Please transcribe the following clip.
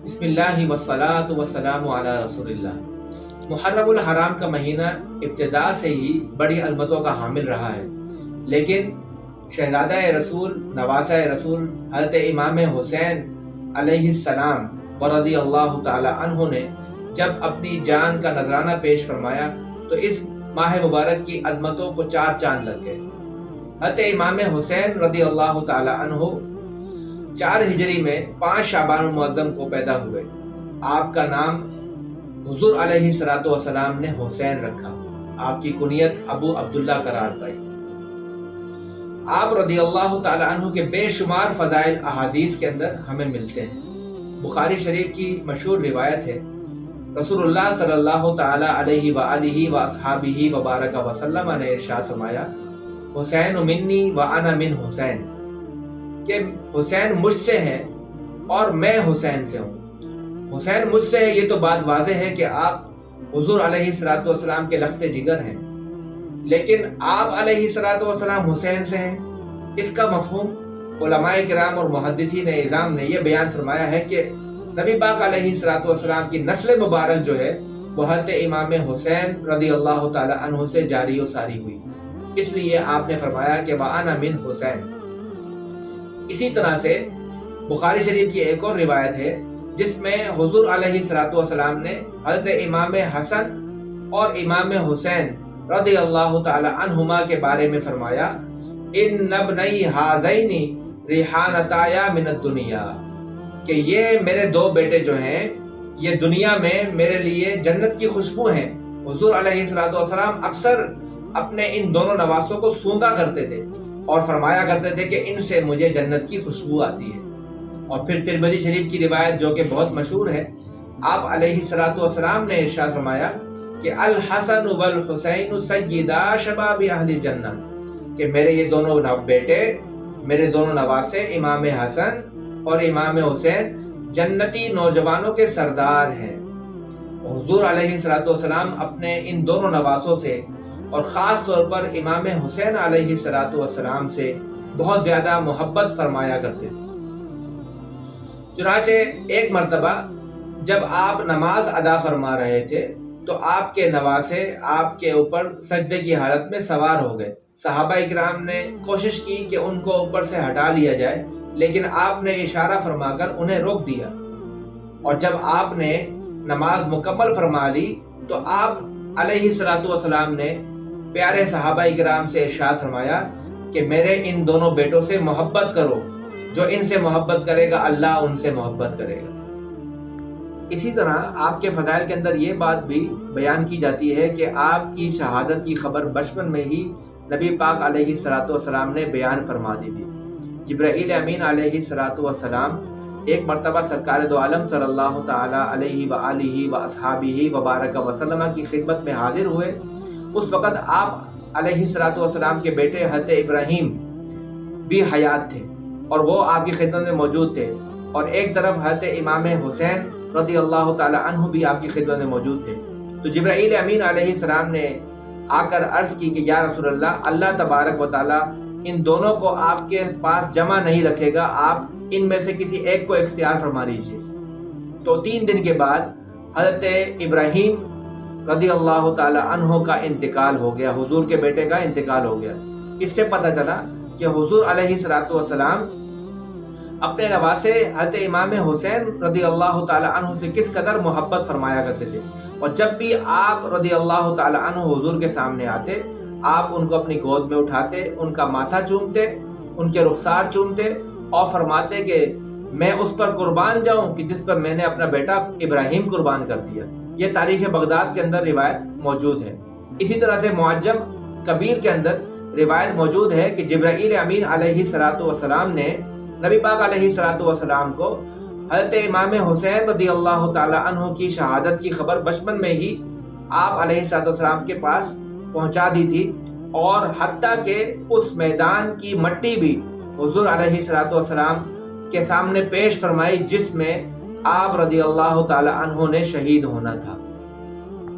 بسم اللہ والصلاۃ والسلام علی رسول اللہ۔ محرم الحرام کا مہینہ ابتدا سے ہی بڑی عظمتوں کا حامل رہا ہے، لیکن شہزادہ رسول نواسہ رسول حضرت امام حسین علیہ السلام ورضی اللہ تعالی عنہ نے جب اپنی جان کا نذرانہ پیش فرمایا تو اس ماہ مبارک کی عظمتوں کو چار چاند لگ گئے۔ حضرت امام حسین رضی اللہ تعالی عنہ 4 ہجری میں 5 شعبان المعظم کو پیدا ہوئے۔ آپ کا نام حضور علیہ الصلوۃ والسلام نے حسین رکھا۔ آپ کی کنیت ابو عبداللہ قرار پائی۔ آپ رضی اللہ تعالی عنہ کے بے شمار فضائل احادیث کے اندر ہمیں ملتے ہیں۔ بخاری شریف کی مشہور روایت ہے، رسول اللہ صلی اللہ تعالی علیہ وآلہ واصحابہ وبارک وسلم نے ارشاد فرمایا، حسین منی وانا من حسین، کہ حسین مجھ سے ہے اور میں حسین سے ہوں۔ حسین مجھ سے ہے، یہ تو بات واضح ہے کہ آپ حضور علیہ الصلوۃ والسلام کے لخت جگر ہیں، لیکن آپ علیہ الصلوۃ والسلام حسین سے ہیں۔ اس کا مفہوم علماء کرام اور محدثین اعظام نے یہ بیان فرمایا ہے کہ نبی پاک علیہ الصلوۃ والسلام کی نسل مبارک جو ہے وہ حضرت امام حسین رضی اللہ تعالی عنہ سے جاری و ساری ہوئی، اس لیے آپ نے فرمایا کہ وَأَنَا مِنْ حسین۔ اسی طرح سے بخاری شریف کی ایک اور روایت ہے جس میں حضور علیہ الصلوۃ والسلام نے حضرت امام حسن اور امام حسین رضی اللہ تعالی عنہما کے بارے میں فرمایا، ان ابنی ہذین ریحانتایا من الدنیا، کہ یہ میرے 2 بیٹے جو ہیں یہ دنیا میں میرے لیے جنت کی خوشبو ہیں۔ حضور علیہ الصلوۃ والسلام اکثر اپنے ان دونوں نواسوں کو سونگا کرتے تھے اور فرمایا کرتے تھے کہ ان سے مجھے جنت کی خوشبو آتی ہے۔ اور پھر ترمذی شریف کی روایت جو کہ بہت مشہور ہے، آپ علیہ الصلوۃ والسلام نے ارشاد فرمایا کہ الحسن والحسین سیدا شباب اہل الجنہ، کہ میرے یہ دونوں بیٹے، میرے دونوں نواسے امام حسن اور امام حسین جنتی نوجوانوں کے سردار ہیں۔ حضور علیہ الصلوۃ والسلام اپنے ان دونوں نواسوں سے اور خاص طور پر امام حسین علیہ الصلوۃ والسلام سے بہت زیادہ محبت فرمایا کرتے تھے۔ چنانچہ ایک مرتبہ جب آپ نماز ادا فرما رہے تھے تو آپ کے نواسے آپ کے اوپر سجدے کی حالت میں سوار ہو گئے۔ صحابہ اکرام نے کوشش کی کہ ان کو اوپر سے ہٹا لیا جائے، لیکن آپ نے اشارہ فرما کر انہیں روک دیا، اور جب آپ نے نماز مکمل فرما لی تو آپ علیہ الصلوۃ والسلام نے پیارے صحابہ اکرام سے ارشاد فرمایا کہ میرے ان دونوں بیٹوں سے محبت کرو، جو ان سے محبت کرے گا اللہ ان سے محبت کرے گا۔ اسی طرح آپ کے فضائل کے اندر یہ بات بھی بیان کی جاتی ہے کہ آپ کی شہادت کی خبر بچپن میں ہی نبی پاک علیہ الصلوۃ والسلام نے بیان فرما دی تھی۔ جبرائیل امین علیہ الصلوۃ والسلام ایک مرتبہ سرکار دو عالم صلی اللہ تعالی علیہ وآلہ واصحابہ وبارک وسلم کی خدمت میں حاضر ہوئے۔ اس وقت آپ علیہ الصلوۃ والسلام کے بیٹے حضرت ابراہیم بھی حیات تھے اور وہ آپ کی خدمت میں موجود تھے، اور ایک طرف حضرت امام حسین رضی اللہ تعالی عنہ بھی آپ کی خدمت میں موجود تھے۔ تو جبرائیل امین علیہ السلام نے آ کر عرض کی کہ یا رسول اللہ، اللہ تبارک و تعالی ان دونوں کو آپ کے پاس جمع نہیں رکھے گا، آپ ان میں سے کسی ایک کو اختیار فرما لیجیے۔ تو 3 دن کے بعد حضرت ابراہیم رضی اللہ تعالی عنہ کا انتقال ہو گیا، حضور کے بیٹے کا انتقال ہو گیا۔ اس سے پتہ چلا کہ حضور علیہ الصلوۃ والسلام اپنے نواسے حضرت امام حسین رضی اللہ تعالی عنہ سے کس قدر محبت فرمایا کرتے تھے، اور جب بھی آپ رضی اللہ تعالی عنہ حضور کے سامنے آتے، آپ ان کو اپنی گود میں اٹھاتے، ان کا ماتھا چومتے، ان کے رخسار چومتے اور فرماتے کہ میں اس پر قربان جاؤں کہ جس پر میں نے اپنا بیٹا ابراہیم قربان کر دیا۔ یہ تاریخ بغداد کے اندر روایت موجود ہے۔ اسی طرح سے معجم کبیر کے اندر روایت موجود ہے کہ جبرائیل امین علیہ الصلوۃ والسلام نے نبی پاک علیہ الصلوۃ والسلام کو حضرت امام حسین رضی اللہ تعالی عنہ کی شہادت کی خبر بچپن میں ہی آپ علیہ الصلوۃ والسلام کے پاس پہنچا دی تھی، اور حتیٰ کہ اس میدان کی مٹی بھی حضور علیہ الصلوۃ والسلام کے سامنے پیش فرمائی جس میں آپ رضی اللہ تعالی عنہ نے شہید ہونا تھا۔